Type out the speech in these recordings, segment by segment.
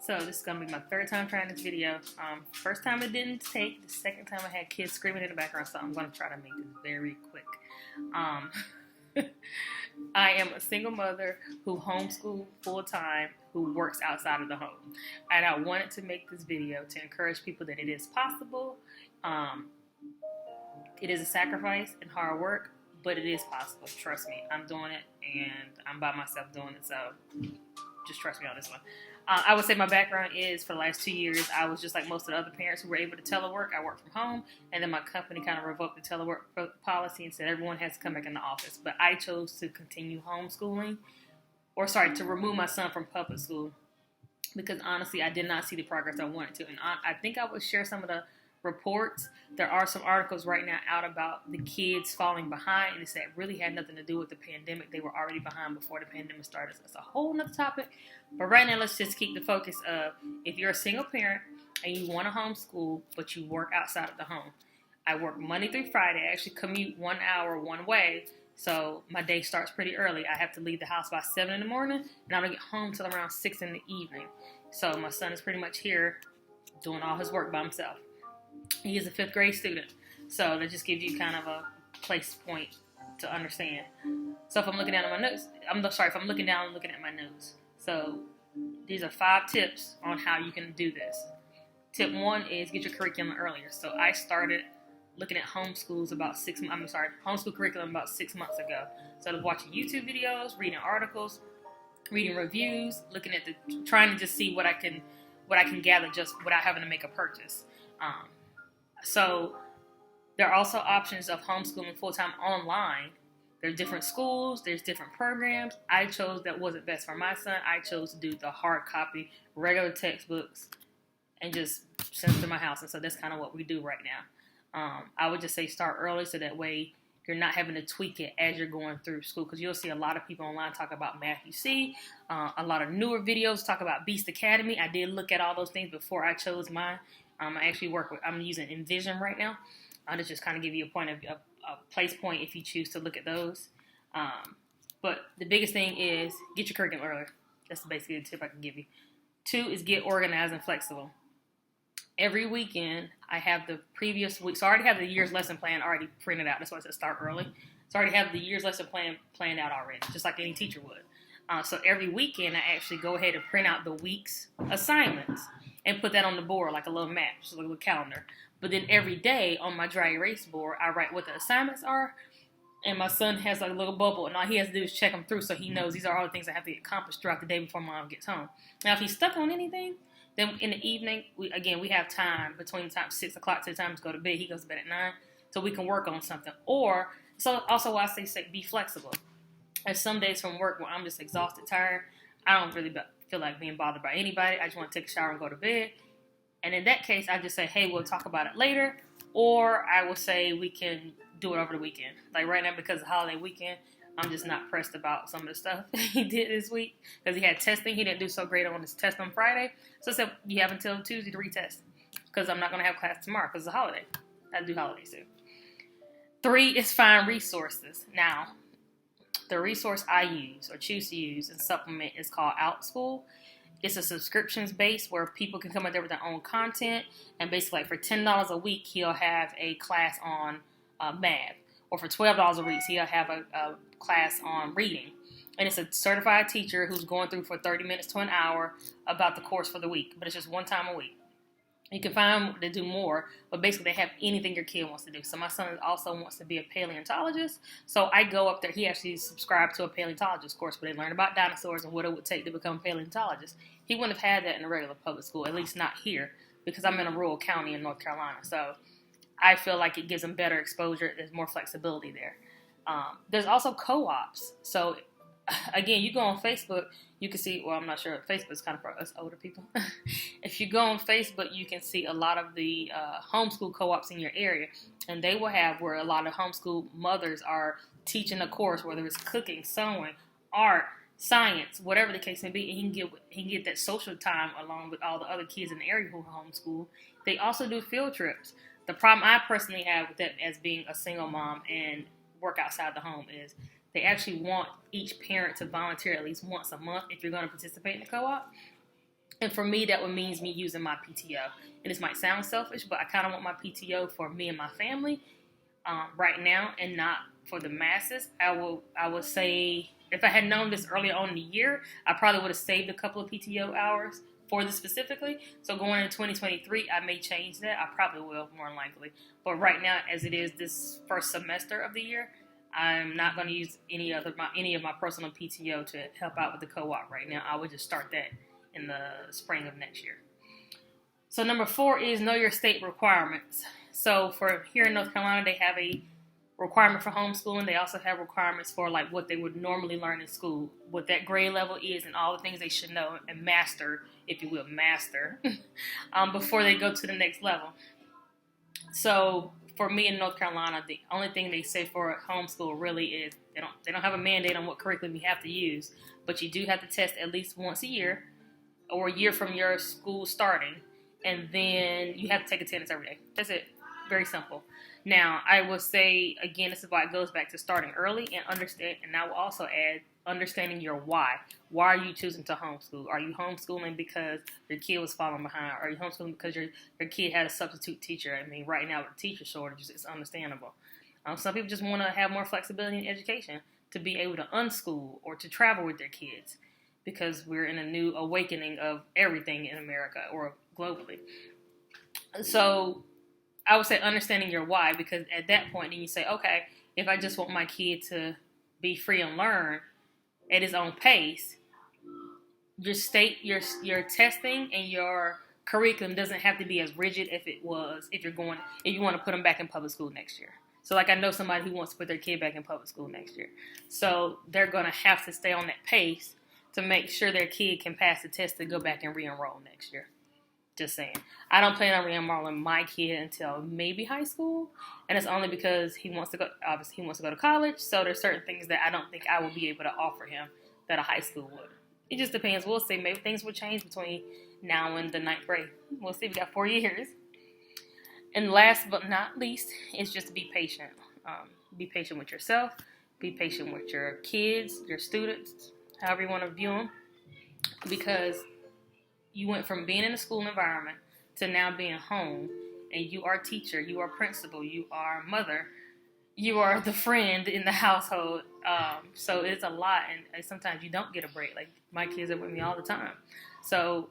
So this is going to be my third time trying this video. First time it didn't take. The second time I had kids screaming in the background, so I'm going to try to make this very quick. I am a single mother who homeschools full-time, who works outside of the home. And I wanted to make this video to encourage people that it is possible. It is a sacrifice and hard work, but it is possible. Trust me, I'm doing it, and I'm by myself doing it, so just trust me on this one. I would say my background is, for the last 2 years, I was just like most of the other parents who were able to telework. I worked from home, and then my company kind of revoked the telework policy and said everyone has to come back in the office. But I chose to continue homeschooling, to remove my son from public school, because honestly, I did not see the progress I wanted to. And I think I would share some of the reports. There are some articles right now out about the kids falling behind, and it said it really had nothing to do with the pandemic. They were already behind before the pandemic started. So that's a whole nother topic. But right now, let's just keep the focus of, if you're a single parent and you want to homeschool, but you work outside of the home. I work Monday through Friday. I actually commute 1 hour one way, so my day starts pretty early. I have to leave the house by 7 in the morning, and I don't get home till around 6 in the evening. So my son is pretty much here doing all his work by himself. He is a 5th grade student, so that just gives you kind of a place point to understand. So if I'm looking down at my notes, if I'm looking down and looking at my notes. So these are 5 tips on how you can do this. Tip 1 is get your curriculum earlier. So I started looking at homeschool curriculum about 6 months ago. So I was watching YouTube videos, reading articles, reading reviews, trying to just see what I can gather just without having to make a purchase. So there are also options of homeschooling full-time online. There's different schools, there's different programs. I chose that wasn't best for my son. I chose to do the hard copy, regular textbooks, and just send them to my house. And so that's kind of what we do right now. I would just say start early, so that way you're not having to tweak it as you're going through school, because you'll see a lot of people online talk about Matthew C. A lot of newer videos talk about Beast Academy. I did look at all those things before I chose mine. I'm using Envision right now. I'll just kind of give you a place point if you choose to look at those. But the biggest thing is get your curriculum earlier. That's basically the tip I can give you. 2 is get organized and flexible. Every weekend, I have the previous week. So I already have the year's lesson plan already printed out. That's why I said start early. So I already have the year's lesson plan planned out already, just like any teacher would. So every weekend, I actually go ahead and print out the week's assignments and put that on the board like a little map, just a little calendar. But then every day on my dry erase board, I write what the assignments are. And my son has like a little bubble, and all he has to do is check them through, so he knows these are all the things I have to accomplish throughout the day before mom gets home. Now, if he's stuck on anything, then in the evening, we have time between the time 6 o'clock to the time to go to bed. He goes to bed at 9, so we can work on something. Or, so also why I say be flexible. There's some days from work where I'm just exhausted, tired. I don't really feel like being bothered by anybody. I just want to take a shower and go to bed. And in that case, I just say, hey, we'll talk about it later. Or I will say we can do it over the weekend. Like right now, because of holiday weekend, I'm just not pressed about some of the stuff he did this week, because he had testing. He didn't do so great on his test on Friday. So I said, you have until Tuesday to retest, because I'm not going to have class tomorrow because it's a holiday. I do holidays too. 3 is find resources. Now, the resource I use or choose to use and supplement is called OutSchool. It's a subscriptions base where people can come in there with their own content. And basically, like for $10 a week, he'll have a class on math. Or for $12 a week, he'll have a class on reading. And it's a certified teacher who's going through for 30 minutes to an hour about the course for the week. But it's just one time a week. You can find them to do more, but basically they have anything your kid wants to do. So my son also wants to be a paleontologist. So I go up there. He actually subscribed to a paleontologist course where they learn about dinosaurs and what it would take to become a paleontologist. He wouldn't have had that in a regular public school, at least not here, because I'm in a rural county in North Carolina. So I feel like it gives them better exposure. There's more flexibility there. There's also co-ops. So again, you go on Facebook, you can see, well, I'm not sure, Facebook's kind of for us older people. If you go on Facebook, you can see a lot of the homeschool co-ops in your area, and they will have where a lot of homeschool mothers are teaching a course, whether it's cooking, sewing, art, science, whatever the case may be, and he can get that social time along with all the other kids in the area who homeschool. They also do field trips. The problem I personally have with that as being a single mom and work outside the home is they actually want each parent to volunteer at least once a month if you're going to participate in the co-op. And for me, that would means me using my PTO. And this might sound selfish, but I kind of want my PTO for me and my family right now, and not for the masses. I would say if I had known this earlier on in the year, I probably would have saved a couple of PTO hours for this specifically. So going into 2023, I may change that. I probably will, more than likely. But right now, as it is this first semester of the year, I'm not going to use any of my personal PTO to help out with the co-op right now. I would just start that in the spring of next year. So number 4 is know your state requirements. So for here in North Carolina, they have a requirement for homeschooling. They also have requirements for like what they would normally learn in school, what that grade level is, and all the things they should know and master, if you will, before they go to the next level. So for me in North Carolina, the only thing they say for homeschool really is they don't have a mandate on what curriculum you have to use, but you do have to test at least once a year or a year from your school starting, and then you have to take attendance every day. That's it. Very simple. Now, I will say, again, this is why it goes back to starting early and understand, and I will also add understanding your why. Why are you choosing to homeschool? Are you homeschooling because your kid was falling behind? Are you homeschooling because your kid had a substitute teacher? I mean, right now with the teacher shortage, it's understandable. Some people just want to have more flexibility in education to be able to unschool or to travel with their kids, because we're in a new awakening of everything in America or globally. So I would say understanding your why, because at that point, then you say, okay, if I just want my kid to be free and learn at his own pace, your testing and your curriculum doesn't have to be as rigid if you want to put them back in public school next year. So like I know somebody who wants to put their kid back in public school next year. So they're going to have to stay on that pace to make sure their kid can pass the test to go back and re-enroll next year. Just saying. I don't plan on re-enrolling my kid until maybe high school, and it's only because he wants to go to college, so there's certain things that I don't think I will be able to offer him that a high school would. It just depends. We'll see. Maybe things will change between now and the 9th grade. We'll see. We got 4 years. And last but not least is just to be patient. Be patient with yourself. Be patient with your kids, your students, however you want to view them, because you went from being in a school environment to now being home, and you are teacher, you are principal, you are mother, you are the friend in the household. So it's a lot, and sometimes you don't get a break. Like my kids are with me all the time. So,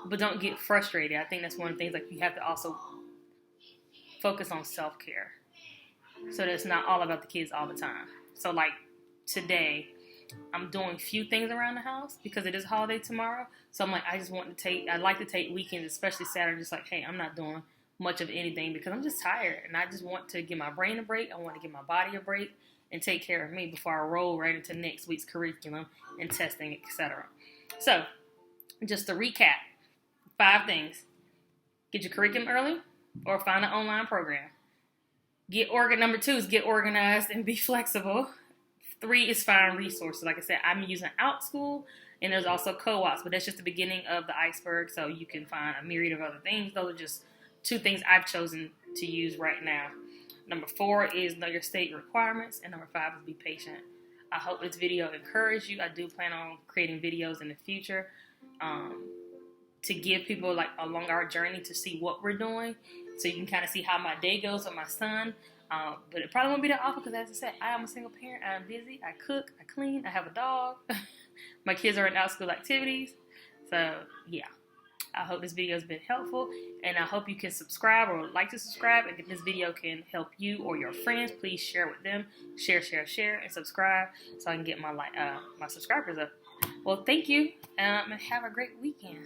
but don't get frustrated. I think that's one of the things, like you have to also focus on self-care, so that it's not all about the kids all the time. So like today, I'm doing few things around the house because it is a holiday tomorrow. So I'm like, I'd like to take weekends, especially Saturday, just like, hey, I'm not doing much of anything because I'm just tired. And I just want to give my brain a break. I want to give my body a break and take care of me before I roll right into next week's curriculum and testing, etc. So just to recap, 5 things. Get your curriculum early or find an online program. Number 2 is get organized and be flexible. 3 is find resources. Like I said, I'm using OutSchool, and there's also co-ops, but that's just the beginning of the iceberg, so you can find a myriad of other things. Those are just 2 things I've chosen to use right now. Number 4 is know your state requirements, and number 5 is be patient. I hope this video encouraged you. I do plan on creating videos in the future to give people like along our journey to see what we're doing, so you can kind of see how my day goes with my son. But it probably won't be that often because, as I said, I am a single parent. I am busy. I cook. I clean. I have a dog. My kids are in out-school activities. So, yeah. I hope this video has been helpful. And I hope you can subscribe or like to subscribe. And if this video can help you or your friends, please share with them. Share, and subscribe so I can get my subscribers up. Well, thank you. And have a great weekend.